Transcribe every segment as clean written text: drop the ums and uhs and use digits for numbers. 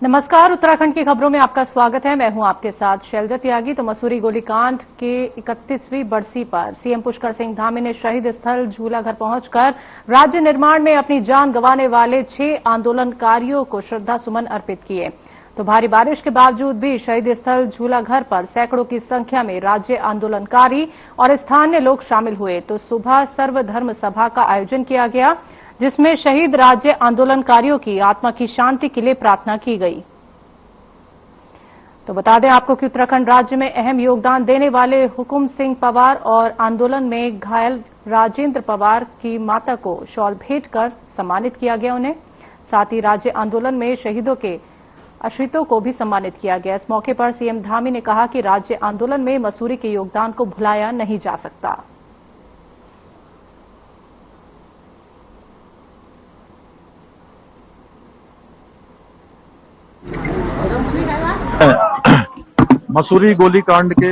नमस्कार, उत्तराखंड की खबरों में आपका स्वागत है। मैं हूं आपके साथ शैलजा त्यागी। तो मसूरी गोलीकांड के 31वीं बरसी पर सीएम पुष्कर सिंह धामी ने शहीद स्थल झूलाघर पहुंचकर राज्य निर्माण में अपनी जान गंवाने वाले 6 आंदोलनकारियों को श्रद्धा सुमन अर्पित किए। तो भारी बारिश के बावजूद भी शहीद स्थल झूलाघर पर सैकड़ों की संख्या में राज्य आंदोलनकारी और स्थानीय लोग शामिल हुए। तो सुबह सर्वधर्म सभा का आयोजन किया गया, जिसमें शहीद राज्य आंदोलनकारियों की आत्मा की शांति के लिए प्रार्थना की गई। तो बता दें आपको कि उत्तराखंड राज्य में अहम योगदान देने वाले हुकुम सिंह पवार और आंदोलन में घायल राजेंद्र पवार की माता को शॉल भेंट कर सम्मानित किया गया उन्हें। साथ ही राज्य आंदोलन में शहीदों के आश्रितों को भी सम्मानित किया गया। इस मौके पर सीएम धामी ने कहा कि राज्य आंदोलन में मसूरी के योगदान को भुलाया नहीं जा सकता। मसूरी गोलीकांड के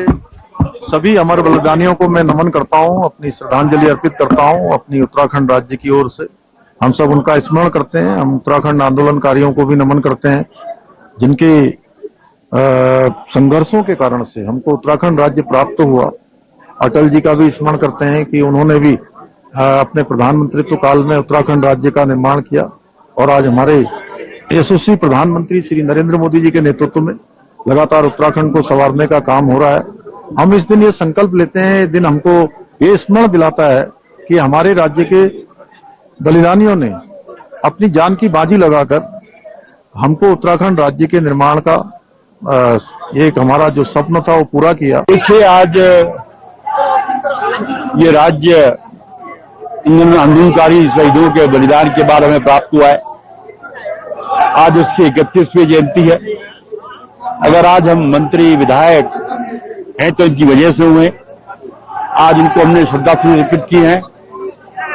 सभी अमर बलिदानियों को मैं नमन करता हूं, अपनी श्रद्धांजलि अर्पित करता हूं। अपनी उत्तराखंड राज्य की ओर से हम सब उनका स्मरण करते हैं। हम उत्तराखंड आंदोलनकारियों को भी नमन करते हैं, जिनके संघर्षों के कारण से हमको उत्तराखंड राज्य प्राप्त हुआ। अटल जी का भी स्मरण करते हैं कि उन्होंने भी अपने प्रधानमंत्रित्व काल में उत्तराखंड राज्य का निर्माण किया और आज हमारे यशस्वी प्रधानमंत्री श्री नरेंद्र मोदी जी के नेतृत्व में लगातार उत्तराखंड को संवारने का काम हो रहा है। हम इस दिन ये संकल्प लेते हैं, इस दिन हमको ये स्मरण दिलाता है कि हमारे राज्य के बलिदानियों ने अपनी जान की बाजी लगाकर हमको उत्तराखंड राज्य के निर्माण का एक हमारा जो स्वप्न था वो पूरा किया। देखिए, आज ये राज्य इन आंदोलनकारी शहीदों के बलिदान के बाद हमें प्राप्त हुआ है। आज उसकी 31वीं जयंती है। अगर आज हम मंत्री विधायक हैं तो इनकी वजह से हुए। आज इनको हमने श्रद्धांजलि अर्पित की है।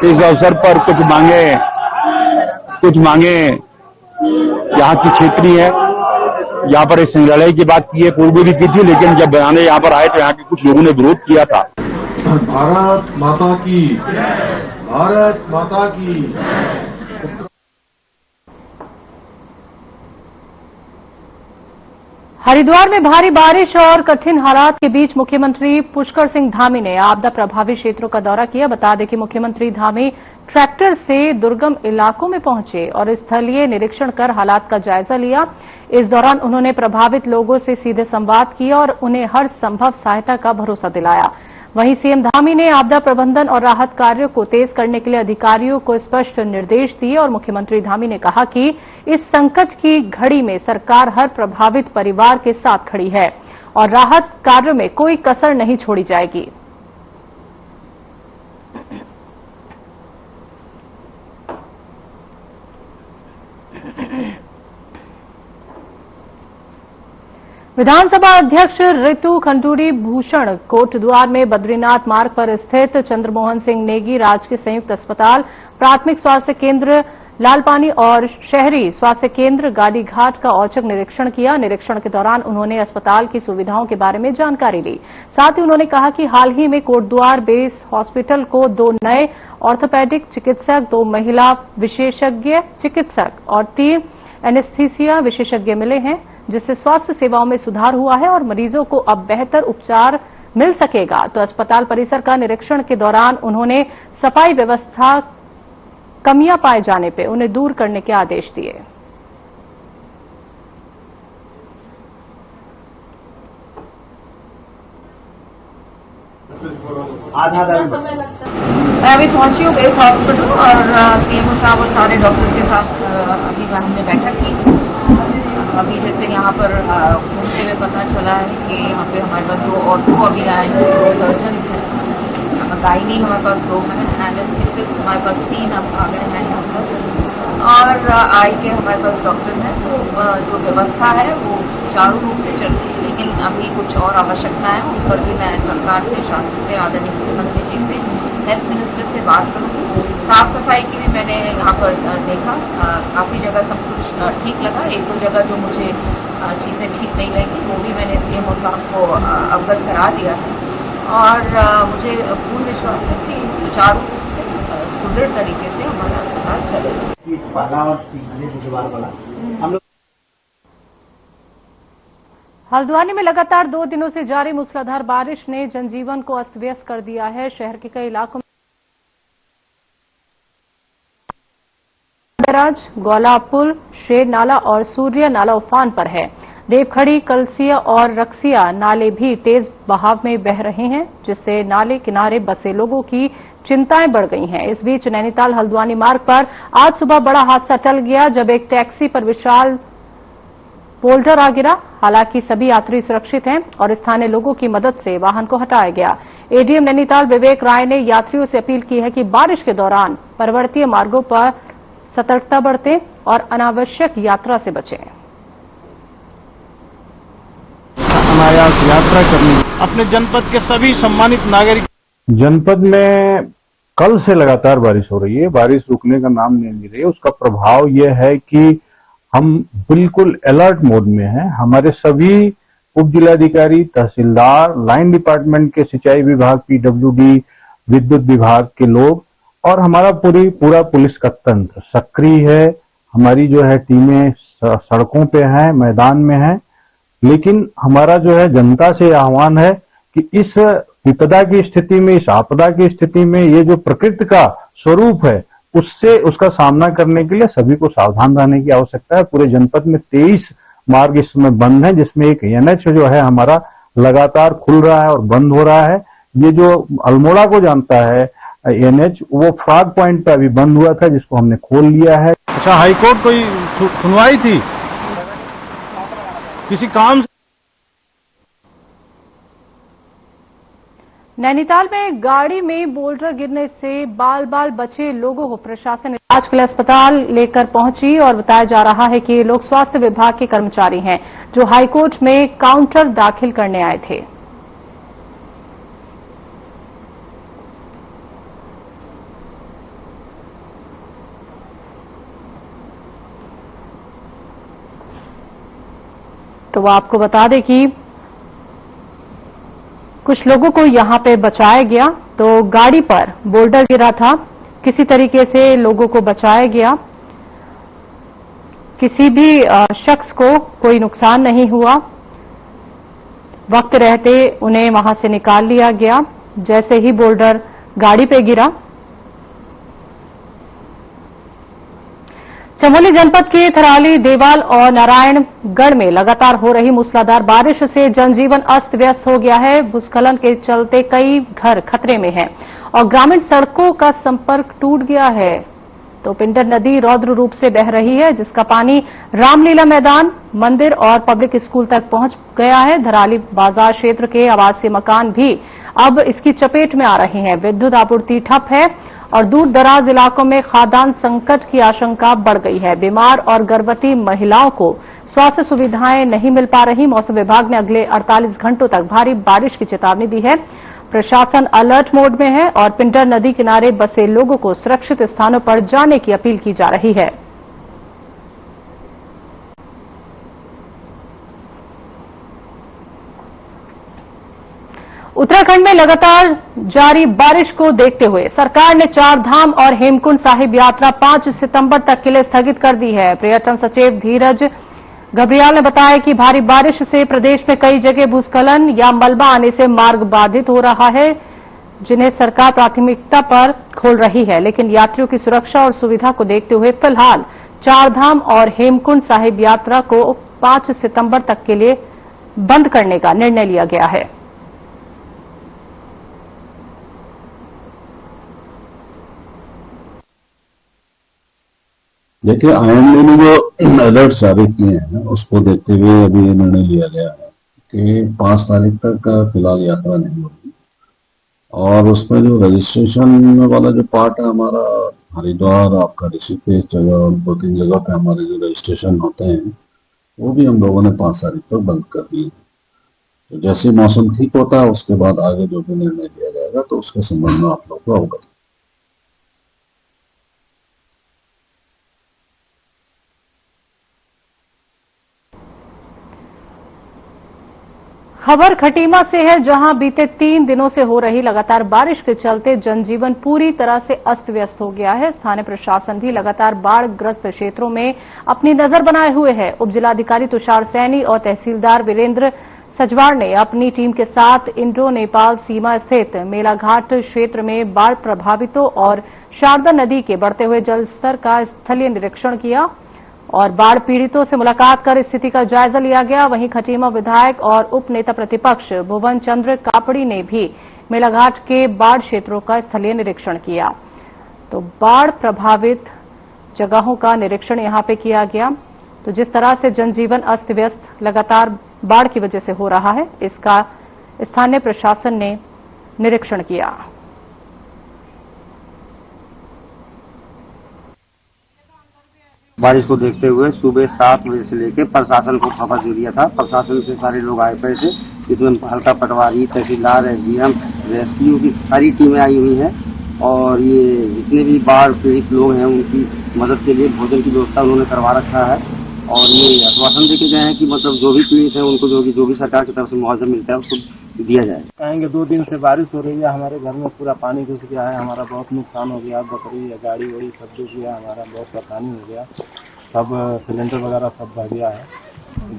इस अवसर पर कुछ मांगे यहाँ की क्षेत्रीय है। यहाँ पर एक संग्रहालय की बात की है, पूर्व भी की थी, लेकिन जब बनाने यहाँ पर आए तो यहाँ के कुछ लोगों ने विरोध किया था। भारत माता की, भारत माता की। हरिद्वार में भारी बारिश और कठिन हालात के बीच मुख्यमंत्री पुष्कर सिंह धामी ने आपदा प्रभावित क्षेत्रों का दौरा किया। बता दें कि मुख्यमंत्री धामी ट्रैक्टर से दुर्गम इलाकों में पहुंचे और स्थलीय निरीक्षण कर हालात का जायजा लिया। इस दौरान उन्होंने प्रभावित लोगों से सीधे संवाद किया और उन्हें हर संभव सहायता का भरोसा दिलाया। वहीं सीएम धामी ने आपदा प्रबंधन और राहत कार्यों को तेज करने के लिए अधिकारियों को स्पष्ट निर्देश दिए और मुख्यमंत्री धामी ने कहा कि इस संकट की घड़ी में सरकार हर प्रभावित परिवार के साथ खड़ी है और राहत कार्यों में कोई कसर नहीं छोड़ी जाएगी। विधानसभा अध्यक्ष ऋतु खंडूरी भूषण कोटद्वार में बद्रीनाथ मार्ग पर स्थित चंद्रमोहन सिंह नेगी राजकीय संयुक्त अस्पताल, प्राथमिक स्वास्थ्य केंद्र लालपानी और शहरी स्वास्थ्य केंद्र गाड़ीघाट का औचक निरीक्षण किया। निरीक्षण के दौरान उन्होंने अस्पताल की सुविधाओं के बारे में जानकारी ली। साथ ही उन्होंने कहा कि हाल ही में कोटद्वार बेस हॉस्पिटल को 2 नए ऑर्थोपेडिक चिकित्सक, 2 महिला विशेषज्ञ चिकित्सक और 3 एनेस्थीसिया विशेषज्ञ मिले हैं, जिससे स्वास्थ्य सेवाओं में सुधार हुआ है और मरीजों को अब बेहतर उपचार मिल सकेगा। तो अस्पताल परिसर का निरीक्षण के दौरान उन्होंने सफाई व्यवस्था कमियां पाए जाने पर उन्हें दूर करने के आदेश दिए। मैं अभी पहुंची हूँ बेस हॉस्पिटल और सीएमओ साहब और सारे डॉक्टर्स के साथ अभी हमने बैठक की। अभी जैसे यहाँ पर घूमते हुए पता चला है कि यहाँ पे हमारे पास 2 ऑर्थो अभी आए हैं, 2 सर्जन्स हैं, गायनी हमारे पास 2 हैं, एनेस्थेसिस्ट हमारे पास 3 अब आ गए हैं यहाँ पर और आई के हमारे पास डॉक्टर हैं। तो जो व्यवस्था है वो सुचारू रूप से चल रही है, लेकिन अभी कुछ और आवश्यकता है, उन पर भी मैं सरकार से, शासन से, आदरणीय मुख्यमंत्री जी से, हेल्थ मिनिस्टर से बात करूंगी। साफ सफाई की भी मैंने यहाँ पर देखा, काफी जगह सब कुछ ठीक लगा। 1-2 जगह जो मुझे चीजें ठीक नहीं लगी वो भी मैंने सीएमओ साहब को अवगत करा दिया है और मुझे पूर्ण विश्वास है कि सुचारू रूप से सुदृढ़ तरीके से हमारा अस्पताल चलेगा। हल्द्वानी में लगातार 2 दिनों से जारी मूसलाधार बारिश ने जनजीवन को अस्त व्यस्त कर दिया है। शहर के कई इलाकों में गौला पुल, शेर नाला और सूर्य नाला उफान पर है। देवखड़ी, कलसिया और रक्सिया नाले भी तेज बहाव में बह रहे हैं, जिससे नाले किनारे बसे लोगों की चिंताएं बढ़ गई हैं। इस बीच नैनीताल हल्द्वानी मार्ग पर आज सुबह बड़ा हादसा टल गया, जब एक टैक्सी पर विशाल बोल्डर आ गिरा। हालांकि सभी यात्री सुरक्षित हैं और स्थानीय लोगों की मदद से वाहन को हटाया गया। एडीएम नैनीताल विवेक राय ने यात्रियों से अपील की है कि बारिश के दौरान पर्वतीय मार्गों पर सतर्कता बरतें और अनावश्यक यात्रा से बचें। अनायास यात्रा करनी अपने जनपद के सभी सम्मानित नागरिक। जनपद में कल से लगातार बारिश हो रही है, बारिश रुकने का नाम नहीं ले रही है। उसका प्रभाव यह है कि हम बिल्कुल अलर्ट मोड में हैं। हमारे सभी उप जिलाधिकारी, तहसीलदार, लाइन डिपार्टमेंट के सिंचाई विभाग, पीडब्ल्यूडी, विद्युत विभाग के लोग और हमारा पूरा पुलिस का तंत्र सक्रिय है। हमारी जो है टीमें सड़कों पे हैं, मैदान में हैं। लेकिन हमारा जो है जनता से आह्वान है कि इस विपदा की स्थिति में, इस आपदा की स्थिति में ये जो प्रकृति का स्वरूप है उससे उसका सामना करने के लिए सभी को सावधान रहने की आवश्यकता है। पूरे जनपद में 23 मार्ग इस समय बंद हैं, जिसमें एक एनएच जो है हमारा लगातार खुल रहा है और बंद हो रहा है। ये जो अल्मोड़ा को जानता है एनएच, वो फ्रॉग पॉइंट पे अभी बंद हुआ था, जिसको हमने खोल लिया है। अच्छा, हाईकोर्ट कोई सुनवाई थी किसी काम से? नैनीताल में गाड़ी में बोल्डर गिरने से बाल बाल बचे लोगों को प्रशासन इलाज के लिए अस्पताल लेकर पहुंची और बताया जा रहा है कि ये लोग स्वास्थ्य विभाग के कर्मचारी हैं, जो हाईकोर्ट में काउंटर दाखिल करने आए थे। तो आपको बता दें कि कुछ लोगों को यहां पे बचाया गया। तो गाड़ी पर बोल्डर गिरा था, किसी तरीके से लोगों को बचाया गया। किसी भी शख्स को कोई नुकसान नहीं हुआ। वक्त रहते उन्हें वहां से निकाल लिया गया जैसे ही बोल्डर गाड़ी पे गिरा। चमोली जनपद के थराली, देवाल और नारायणगढ़ में लगातार हो रही मूसलाधार बारिश से जनजीवन अस्त व्यस्त हो गया है। भूस्खलन के चलते कई घर खतरे में हैं और ग्रामीण सड़कों का संपर्क टूट गया है। तो पिंडर नदी रौद्र रूप से बह रही है, जिसका पानी रामलीला मैदान, मंदिर और पब्लिक स्कूल तक पहुंच गया है। धराली बाजार क्षेत्र के आवासीय मकान भी अब इसकी चपेट में आ रहे हैं। विद्युत आपूर्ति ठप है और दूर दराज इलाकों में खाद्यान्न संकट की आशंका बढ़ गई है। बीमार और गर्भवती महिलाओं को स्वास्थ्य सुविधाएं नहीं मिल पा रही। मौसम विभाग ने अगले 48 घंटों तक भारी बारिश की चेतावनी दी है। प्रशासन अलर्ट मोड में है और पिंडर नदी किनारे बसे लोगों को सुरक्षित स्थानों पर जाने की अपील की जा रही है। उत्तराखंड में लगातार जारी बारिश को देखते हुए सरकार ने चारधाम और हेमकुंड साहिब यात्रा 5 सितंबर तक के लिए स्थगित कर दी है। पर्यटन सचिव धीरज घबरियाल ने बताया कि भारी बारिश से प्रदेश में कई जगह भूस्खलन या मलबा आने से मार्ग बाधित हो रहा है, जिन्हें सरकार प्राथमिकता पर खोल रही है। लेकिन यात्रियों की सुरक्षा और सुविधा को देखते हुए फिलहाल चारधाम और हेमकुंड साहिब यात्रा को 5 सितंबर तक के लिए बंद करने का निर्णय लिया गया है। देखिए, आईएमडी ने जो अलर्ट जारी किए हैं उसको देखते हुए अभी ये निर्णय लिया गया है कि 5 तारीख तक फिलहाल यात्रा नहीं होगी। और उसमें जो रजिस्ट्रेशन वाला जो पार्ट है हमारा, हरिद्वार, आपका ऋषिकेश जगह, 2-3 जगह पे हमारे जो रजिस्ट्रेशन होते हैं वो भी हम लोगों ने 5 तारीख तक बंद कर दिए। तो जैसे मौसम ठीक होता है उसके बाद आगे जो भी निर्णय लिया जाएगा तो उसके संबंध में आप लोग को अवगत। खबर खटीमा से है, जहां बीते 3 दिनों से हो रही लगातार बारिश के चलते जनजीवन पूरी तरह से अस्त व्यस्त हो गया है। स्थानीय प्रशासन भी लगातार बाढ़ग्रस्त क्षेत्रों में अपनी नजर बनाए हुए है। उप जिलाधिकारी तुषार सैनी और तहसीलदार वीरेंद्र सजवाड़ ने अपनी टीम के साथ इंडो नेपाल सीमा स्थित मेलाघाट क्षेत्र में बाढ़ प्रभावितों और शारदा नदी के बढ़ते हुए जलस्तर का स्थलीय निरीक्षण किया और बाढ़ पीड़ितों से मुलाकात कर स्थिति का जायजा लिया गया। वहीं खटीमा विधायक और उप नेता प्रतिपक्ष भुवन चंद्र कापड़ी ने भी मेलाघाट के बाढ़ क्षेत्रों का स्थलीय निरीक्षण किया। तो बाढ़ प्रभावित जगहों का निरीक्षण यहां पे किया गया। तो जिस तरह से जनजीवन अस्त व्यस्त लगातार बाढ़ की वजह से हो रहा है, इसका स्थानीय प्रशासन ने निरीक्षण किया। बारिश को देखते हुए सुबह 7 बजे से लेकर प्रशासन को खबर दे दिया था। प्रशासन से सारे लोग आए पड़े थे, इसमें हल्का पटवारी, तहसीलदार, एसडीएम, रेस्क्यू की सारी टीमें आई हुई हैं और ये जितने भी बाढ़ पीड़ित लोग हैं उनकी मदद के लिए भोजन की व्यवस्था उन्होंने करवा रखा है और ये आश्वासन देके गए हैं कि मतलब जो भी पीड़ित है उनको जो भी सरकार की तरफ से मुआवजा मिलता है उसको दिया जाए। कहेंगे 2 दिन से बारिश हो रही है, हमारे घर में पूरा पानी घुस गया है, हमारा बहुत नुकसान हो गया, बकरी गाड़ी वाड़ी सब डूब गया, हमारा बहुत परेशानी हो गया, सब सिलेंडर वगैरह सब भर गया है।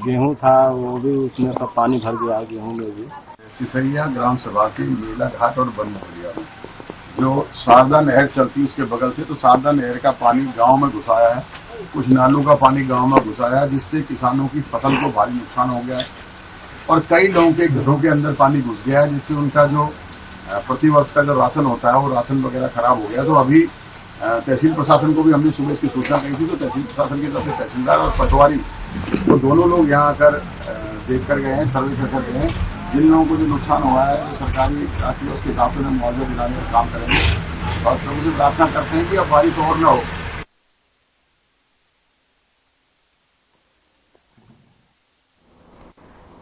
गेहूं था वो भी उसमें सब पानी भर गया, गेहूं में भी। सिसैया ग्राम सभा के मेलाघाट और बनमोहलिया जो शारदा नहर चलती है उसके बगल से, तो शारदा नहर का पानी गांव में घुसाया है, कुछ नालों का पानी गांव में घुसाया है, जिससे किसानों की फसल को भारी नुकसान हो गया है और कई लोगों के घरों के अंदर पानी घुस गया है, जिससे उनका जो प्रतिवर्ष का जो राशन होता है वो राशन वगैरह खराब हो गया। तो अभी तहसील प्रशासन को भी हमने सुबह इसकी सूचना कही थी, तो तहसील प्रशासन की तरफ से तहसीलदार और पटवारी वो दोनों लोग यहाँ आकर देख कर गए हैं, सर्वे कर गए हैं। जिन लोगों को जो नुकसान हुआ है जो सरकारी राशि है उसके हिसाब से मुआवजा दिलाने का काम करेंगे और प्रभु से प्रार्थना करते हैं कि अब बारिश और न हो।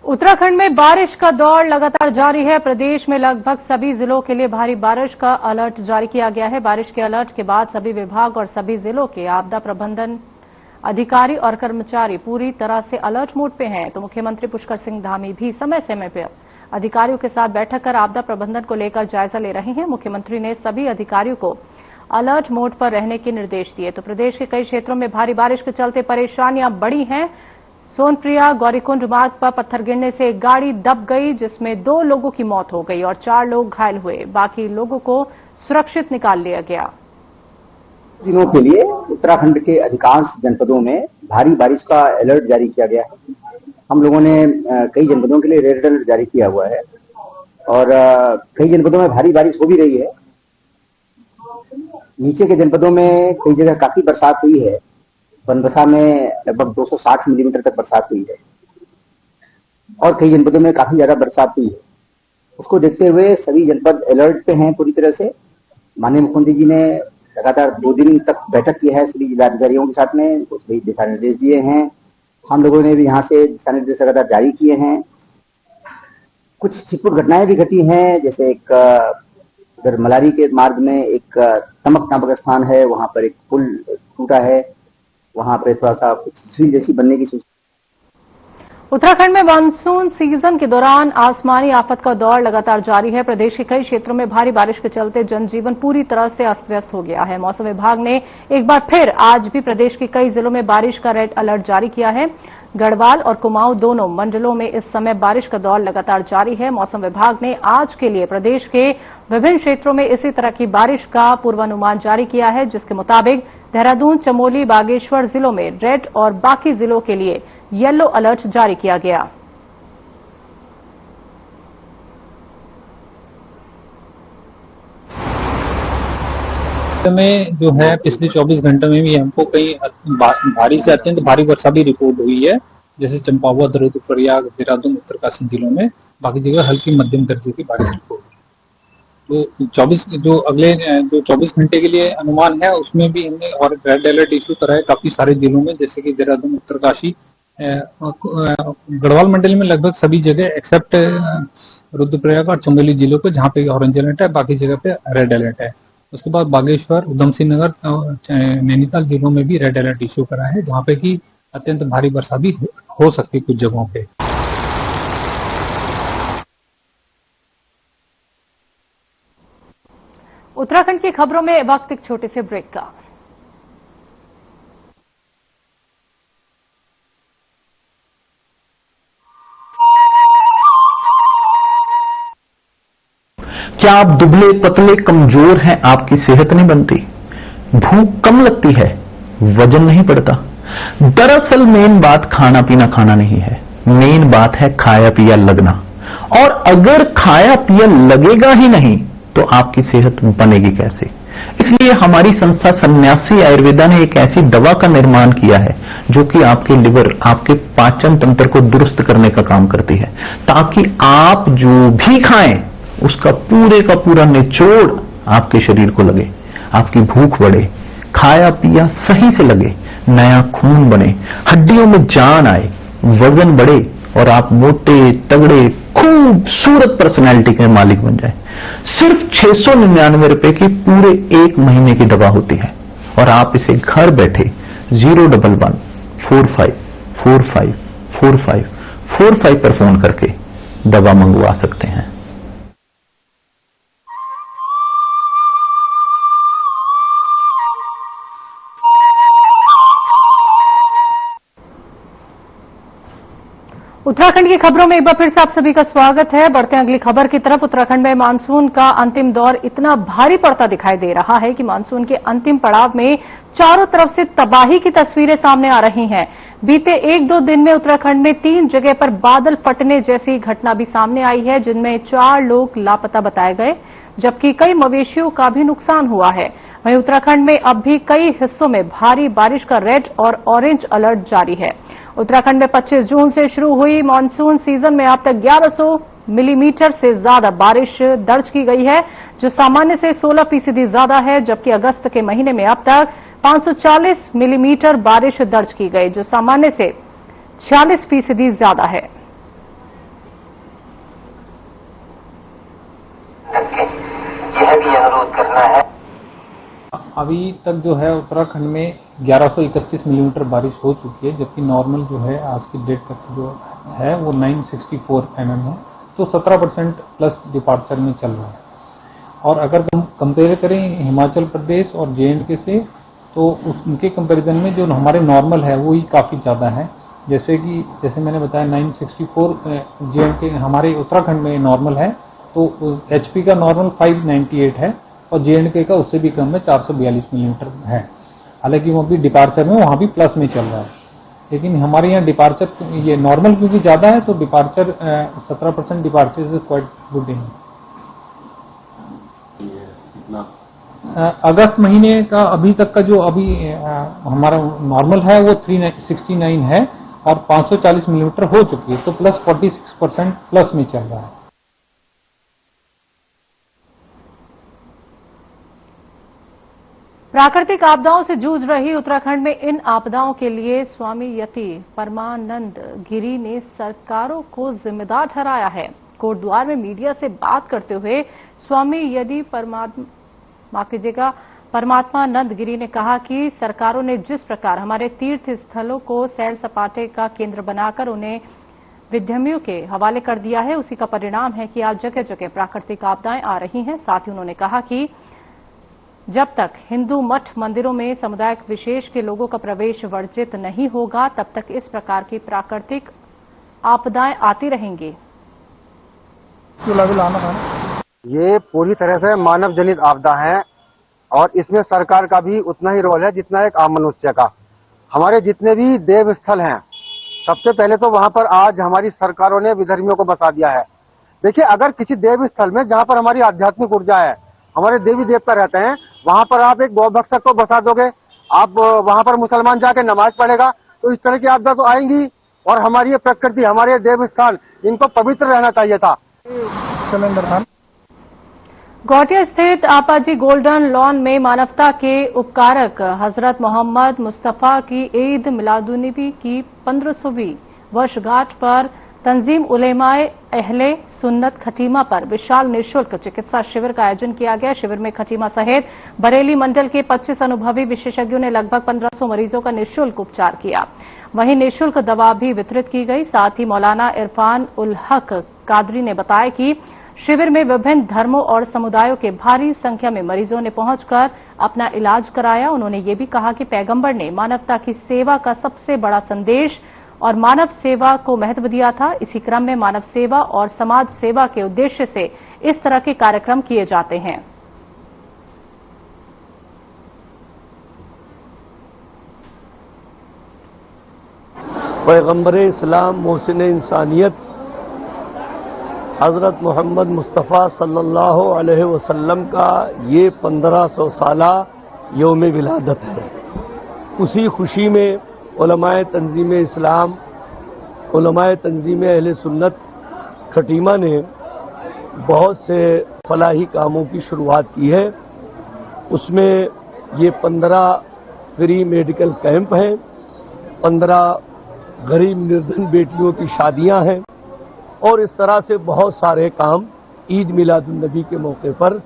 उत्तराखंड में बारिश का दौर लगातार जारी है। प्रदेश में लगभग सभी जिलों के लिए भारी बारिश का अलर्ट जारी किया गया है। बारिश के अलर्ट के बाद सभी विभाग और सभी जिलों के आपदा प्रबंधन अधिकारी और कर्मचारी पूरी तरह से अलर्ट मोड पे हैं। तो मुख्यमंत्री पुष्कर सिंह धामी भी समय समय पर अधिकारियों के साथ बैठक कर आपदा प्रबंधन को लेकर जायजा ले रहे हैं। मुख्यमंत्री ने सभी अधिकारियों को अलर्ट मोड पर रहने के निर्देश दिए। तो प्रदेश के कई क्षेत्रों में भारी बारिश के चलते परेशानियां बढ़ी हैं। सोनप्रिया गौरीकुंड मार्ग पर पत्थर गिरने से एक गाड़ी दब गई, जिसमें 2 लोगों की मौत हो गई और 4 लोग घायल हुए। बाकी लोगों को सुरक्षित निकाल लिया गया। दिनों के लिए उत्तराखंड के अधिकांश जनपदों में भारी बारिश का अलर्ट जारी किया गया है। हम लोगों ने कई जनपदों के लिए रेड अलर्ट जारी किया हुआ है और कई जनपदों में भारी बारिश हो भी रही है। नीचे के जनपदों में कई जगह काफी बरसात हुई है। बनबसा में लगभग 260 मिलीमीटर तक बरसात हुई है और कई जनपदों में काफी ज्यादा बरसात हुई है। उसको देखते हुए सभी जनपद अलर्ट पे हैं पूरी तरह से। माननीय मुख्यमंत्री जी ने लगातार 2 दिन तक बैठक की है सभी जिलाधिकारियों के साथ में, कुछ भी दिशा निर्देश दिए हैं। हम लोगों ने भी यहाँ से दिशा निर्देश लगातार जारी किए हैं। कुछ छिटपुट घटनाएं भी घटी हैं, जैसे एक उधर मलारी के मार्ग में एक तमक नामक स्थान है, वहां पर एक पुल टूटा है, वहां पर थोड़ा सा कुछ झील जैसी बनने की सूचना। उत्तराखंड में मानसून सीजन के दौरान आसमानी आफत का दौर लगातार जारी है। प्रदेश के कई क्षेत्रों में भारी बारिश के चलते जनजीवन पूरी तरह से अस्त व्यस्त हो गया है। मौसम विभाग ने एक बार फिर आज भी प्रदेश के कई जिलों में बारिश का रेड अलर्ट जारी किया है। गढ़वाल और कुमाऊं दोनों मंडलों में इस समय बारिश का दौर लगातार जारी है। मौसम विभाग ने आज के लिए प्रदेश के विभिन्न क्षेत्रों में इसी तरह की बारिश का पूर्वानुमान जारी किया है, जिसके मुताबिक देहरादून, चमोली, बागेश्वर जिलों में रेड और बाकी जिलों के लिए येलो अलर्ट जारी किया गया। में जो है पिछले 24 घंटों में भी हमको कई भारी से अत्यंत भारी वर्षा भी रिपोर्ट हुई है, जैसे चंपावत, रुद्रप्रयाग, देहरादून, उत्तरकाशी जिलों में। बाकी जगह हल्की मध्यम दर्जे की बारिश रिपोर्ट हुई। तो अगले 24 घंटे के लिए अनुमान है, उसमें भी हमने और रेड अलर्ट इशू करा है काफी सारे जिलों में, जैसे कि देहरादून, उत्तरकाशी, गढ़वाल मंडल में लगभग सभी जगह एक्सेप्ट रुद्रप्रयाग और चमोली जिलों को, जहां पे ऑरेंज अलर्ट है, बाकी जगह पे रेड अलर्ट है। उसके बाद बागेश्वर, उधम सिंह नगर, नैनीताल जिलों में भी रेड अलर्ट इशू करा है, जहां पे कि अत्यंत भारी वर्षा भी हो सकती है कुछ जगहों पे। उत्तराखंड की खबरों में वक्त एक छोटे से ब्रेक का। क्या आप दुबले पतले कमजोर हैं, आपकी सेहत नहीं बनती, भूख कम लगती है, वजन नहीं बढ़ता? दरअसल मेन बात खाना पीना नहीं है, मेन बात है खाया पिया लगना। और अगर खाया पिया लगेगा ही नहीं तो आपकी सेहत बनेगी कैसे? इसलिए हमारी संस्था सन्यासी आयुर्वेदा ने एक ऐसी दवा का निर्माण किया है जो कि आपके लिवर, आपके पाचन तंत्र को दुरुस्त करने का काम करती है, ताकि आप जो भी खाएं उसका पूरे का पूरा निचोड़ आपके शरीर को लगे, आपकी भूख बढ़े, खाया पिया सही से लगे, नया खून बने, हड्डियों में जान आए, वजन बढ़े और आप मोटे तगड़े खूबसूरत पर्सनैलिटी के मालिक बन जाए। सिर्फ 699 रुपए की पूरे 1 महीने की दवा होती है और आप इसे घर बैठे 01145454545 पर फोन करके दवा मंगवा सकते हैं। उत्तराखंड की खबरों में एक बार फिर से आप सभी का स्वागत है। बढ़ते हैं अगली खबर की तरफ। उत्तराखंड में मानसून का अंतिम दौर इतना भारी पड़ता दिखाई दे रहा है कि मानसून के अंतिम पड़ाव में चारों तरफ से तबाही की तस्वीरें सामने आ रही हैं। बीते 1-2 दिन में उत्तराखंड में 3 जगह पर बादल फटने जैसी घटना भी सामने आई है, जिनमें 4 लोग लापता बताए गए, जबकि कई मवेशियों का भी नुकसान हुआ है। वहीं उत्तराखंड में अब भी कई हिस्सों में भारी बारिश का रेड और ऑरेंज अलर्ट जारी है। उत्तराखंड में 25 जून से शुरू हुई मानसून सीजन में अब तक 1100 मिलीमीटर से ज्यादा बारिश दर्ज की गई है, जो सामान्य से 16% ज्यादा है, जबकि अगस्त के महीने में अब तक 540 मिलीमीटर बारिश दर्ज की गई, जो सामान्य से 46% ज्यादा है। यह भी अनुरोध करना है। अभी तक जो है उत्तराखंड में 1131 मिलीमीटर बारिश हो चुकी है, जबकि नॉर्मल जो है आज की डेट तक जो है वो 964 mm है, तो 17% प्लस डिपार्चर में चल रहा है। और अगर हम कंपेयर करें हिमाचल प्रदेश और JNK से, तो उनके कंपैरिजन में जो हमारे नॉर्मल है वो ही काफ़ी ज़्यादा है। जैसे मैंने बताया 964 JNK हमारे उत्तराखंड में नॉर्मल है, तो HP का नॉर्मल 598 है और JNK का उससे भी कम है, 442 मिलीमीटर है। हालांकि वो भी डिपार्चर में वहां भी प्लस में चल रहा है, लेकिन हमारे यहाँ डिपार्चर ये नॉर्मल क्योंकि ज्यादा है तो departure 17% departure is quite good in. अगस्त महीने का अभी तक का जो अभी हमारा नॉर्मल है वो 369 है और 540 मिलीमीटर हो चुकी है, तो प्लस 46% प्लस में चल रहा है। प्राकृतिक आपदाओं से जूझ रही उत्तराखंड में इन आपदाओं के लिए स्वामी यति परमानंद गिरी ने सरकारों को जिम्मेदार ठहराया है। कोटद्वार में मीडिया से बात करते हुए स्वामी यति परमात्मानंद गिरी ने कहा कि सरकारों ने जिस प्रकार हमारे तीर्थ स्थलों को सैर सपाटे का केंद्र बनाकर उन्हें विधर्मियों के हवाले कर दिया है, उसी का परिणाम है कि आज जगह जगह प्राकृतिक आपदाएं आ रही हैं। साथ ही उन्होंने कहा कि जब तक हिंदू मठ मंदिरों में समुदाय विशेष के लोगों का प्रवेश वर्जित नहीं होगा, तब तक इस प्रकार की प्राकृतिक आपदाएं आती रहेंगी। ये पूरी तरह से मानव जनित आपदा है और इसमें सरकार का भी उतना ही रोल है जितना एक आम मनुष्य का। हमारे जितने भी देव स्थल हैं, सबसे पहले तो वहां पर आज हमारी सरकारों ने विधर्मियों को बसा दिया है। देखिए, अगर किसी देव स्थल में जहां पर हमारी आध्यात्मिक ऊर्जा है, हमारे देवी देवता रहते हैं, वहां पर आप एक गौभक्षक को बसा दोगे, आप वहां पर मुसलमान जाके नमाज पढ़ेगा, तो इस तरह की आपदा तो आएंगी। और हमारी ये प्रकृति, हमारे देव स्थान, इनको पवित्र रहना चाहिए था। गौटिया स्थित आपाजी गोल्डन लॉन में मानवता के उपकारक हजरत मोहम्मद मुस्तफा की ईद मिलादुन्नबी की 1500वीं वर्षगांठ पर तंजीम उलेमाए अहले सुन्नत खटीमा पर विशाल निःशुल्क चिकित्सा शिविर का आयोजन किया गया। शिविर में खटीमा सहित बरेली मंडल के 25 अनुभवी विशेषज्ञों ने लगभग 1500 मरीजों का निःशुल्क उपचार किया। वहीं निःशुल्क दवा भी वितरित की गई। साथ ही मौलाना इरफान उल हक कादरी ने बताया कि शिविर में विभिन्न धर्मों और समुदायों के भारी संख्या में मरीजों ने पहुंचकर अपना इलाज कराया। उन्होंने ये भी कहा कि पैगंबर ने मानवता की सेवा का सबसे बड़ा संदेश और मानव सेवा को महत्व दिया था। इसी क्रम में मानव सेवा और समाज सेवा के उद्देश्य से इस तरह के कार्यक्रम किए जाते हैं। पैगंबर इस्लाम मोहसिन इंसानियत हज़रत मोहम्मद मुस्तफ़ा सल्लल्लाहु अलैहि वसल्लम का ये 1500 साला यौम विलादत है। उसी खुशी में उलमाए तंजीम इस्लाम, उलमाए तंजीम अहले सुन्नत खटीमा ने बहुत से फलाही कामों की शुरुआत की है। उसमें ये 15 फ्री मेडिकल कैंप हैं, 15 गरीब निर्धन बेटियों की शादियां हैं और इस तरह से बहुत सारे काम ईद मिलादुन नबी के मौके पर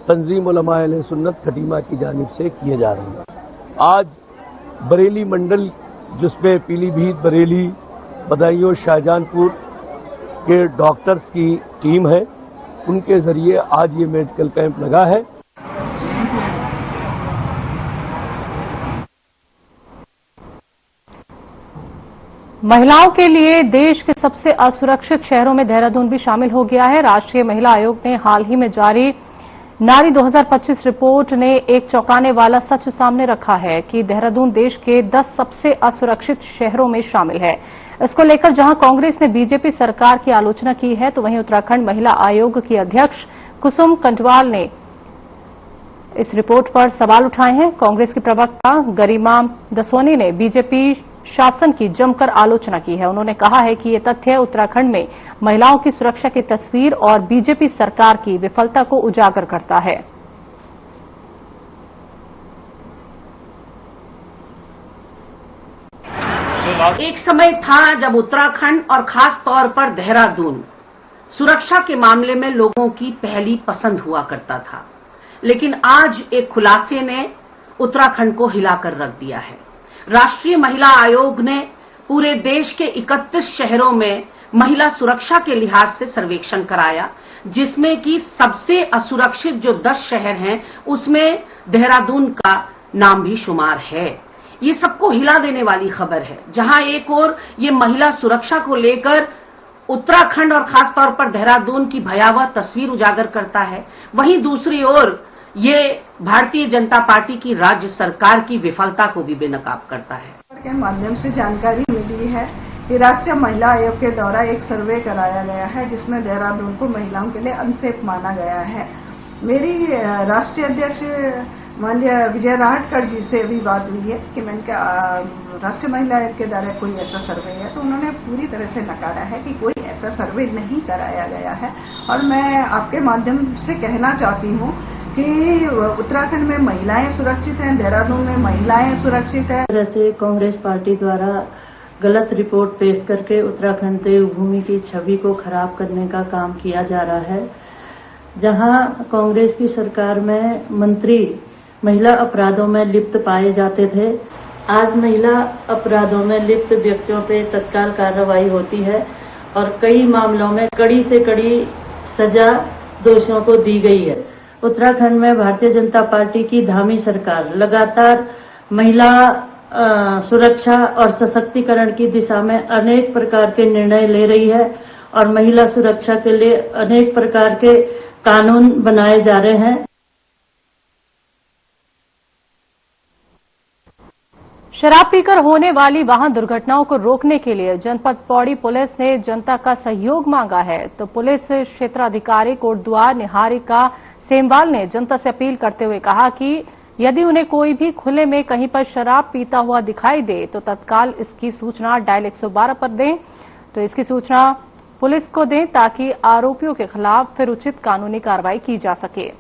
तंजीम उलमाए अहले सुन्नत खटीमा की जानिब से किए जा रहे हैं। आज बरेली मंडल, जिसमें पीलीभीत, बरेली, बदायूं, शाहजहांपुर के डॉक्टर्स की टीम है, उनके जरिए आज ये मेडिकल कैंप लगा है। महिलाओं के लिए देश के सबसे असुरक्षित शहरों में देहरादून भी शामिल हो गया है। राष्ट्रीय महिला आयोग ने हाल ही में जारी नारी 2025 रिपोर्ट ने एक चौंकाने वाला सच सामने रखा है कि देहरादून देश के 10 सबसे असुरक्षित शहरों में शामिल है। इसको लेकर जहां कांग्रेस ने बीजेपी सरकार की आलोचना की है, तो वहीं उत्तराखंड महिला आयोग की अध्यक्ष कुसुम कंटवाल ने इस रिपोर्ट पर सवाल उठाए हैं। कांग्रेस की प्रवक्ता गरिमा दसोनी ने बीजेपी शासन की जमकर आलोचना की है। उन्होंने कहा है कि ये तथ्य उत्तराखंड में महिलाओं की सुरक्षा की तस्वीर और बीजेपी सरकार की विफलता को उजागर करता है। एक समय था जब उत्तराखंड और खास तौर पर देहरादून सुरक्षा के मामले में लोगों की पहली पसंद हुआ करता था, लेकिन आज एक खुलासे ने उत्तराखंड को हिलाकर रख दिया है। राष्ट्रीय महिला आयोग ने पूरे देश के 31 शहरों में महिला सुरक्षा के लिहाज से सर्वेक्षण कराया, जिसमें कि सबसे असुरक्षित जो 10 शहर हैं उसमें देहरादून का नाम भी शुमार है। ये सबको हिला देने वाली खबर है। जहां एक ओर ये महिला सुरक्षा को लेकर उत्तराखंड और खास तौर पर देहरादून की भयावह तस्वीर उजागर करता है, वहीं दूसरी ओर ये भारतीय जनता पार्टी की राज्य सरकार की विफलता को भी बेनकाब करता है। के माध्यम से जानकारी मिली है कि राष्ट्रीय महिला आयोग के द्वारा एक सर्वे कराया गया है, जिसमें देहरादून को महिलाओं के लिए अनसेफ माना गया है। मेरी राष्ट्रीय अध्यक्ष माननीय विजय राहटकर जी से भी बात हुई है कि मैंने राष्ट्रीय महिला आयोग के द्वारा कोई ऐसा सर्वे है, तो उन्होंने पूरी तरह से नकारा है कि कोई ऐसा सर्वे नहीं कराया गया है। और मैं आपके माध्यम से कहना चाहती हूँ कि उत्तराखंड में महिलाएं सुरक्षित हैं, देहरादून में महिलाएं सुरक्षित हैं। तरह से कांग्रेस पार्टी द्वारा गलत रिपोर्ट पेश करके उत्तराखंड देवभूमि की छवि को खराब करने का काम किया जा रहा है। जहां कांग्रेस की सरकार में मंत्री महिला अपराधों में लिप्त पाए जाते थे, आज महिला अपराधों में लिप्त व्यक्तियों पर तत्काल कार्रवाई होती है और कई मामलों में कड़ी से कड़ी सजा दोषियों को दी गई है। उत्तराखंड में भारतीय जनता पार्टी की धामी सरकार लगातार महिला सुरक्षा और सशक्तिकरण की दिशा में अनेक प्रकार के निर्णय ले रही है और महिला सुरक्षा के लिए अनेक प्रकार के कानून बनाए जा रहे हैं। शराब पीकर होने वाली वाहन दुर्घटनाओं को रोकने के लिए जनपद पौड़ी पुलिस ने जनता का सहयोग मांगा है। तो पुलिस क्षेत्राधिकारी कोटद्वार निहारिका सेमवाल ने जनता से अपील करते हुए कहा कि यदि उन्हें कोई भी खुले में कहीं पर शराब पीता हुआ दिखाई दे तो तत्काल इसकी सूचना डायल 112 पर दें। तो इसकी सूचना पुलिस को दें ताकि आरोपियों के खिलाफ फिर उचित कानूनी कार्रवाई की जा सके।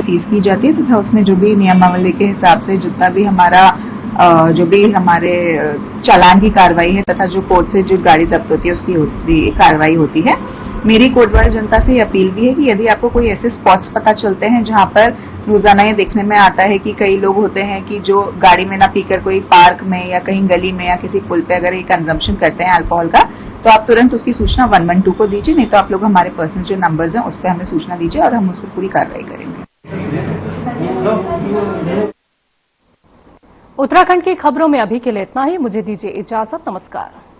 सीज की जाती है तथा उसमें जो भी नियमावली के हिसाब से जितना भी हमारा जो भी हमारे चालान की कार्रवाई है तथा जो कोर्ट से जो गाड़ी जब्त होती है उसकी कार्रवाई होती है। मेरी कोटद्वार जनता से ये अपील भी है कि यदि आपको कोई ऐसे स्पॉट्स पता चलते हैं जहां पर रोजाना ये देखने में आता है कि कई लोग होते हैं कि जो गाड़ी में ना पीकर कोई पार्क में या कहीं गली में या किसी पुल पे अगर ये कंजम्पशन करते हैं अल्कोहल का, तो आप तुरंत उसकी सूचना 112 को दीजिए, नहीं तो आप लोग हमारे पर्सनल जो नंबर्स हैं उस पर हमें सूचना दीजिए और हम उस पर पूरी कार्रवाई करेंगे। उत्तराखंड की खबरों में अभी के लिए इतना ही। मुझे दीजिए इजाजत। नमस्कार।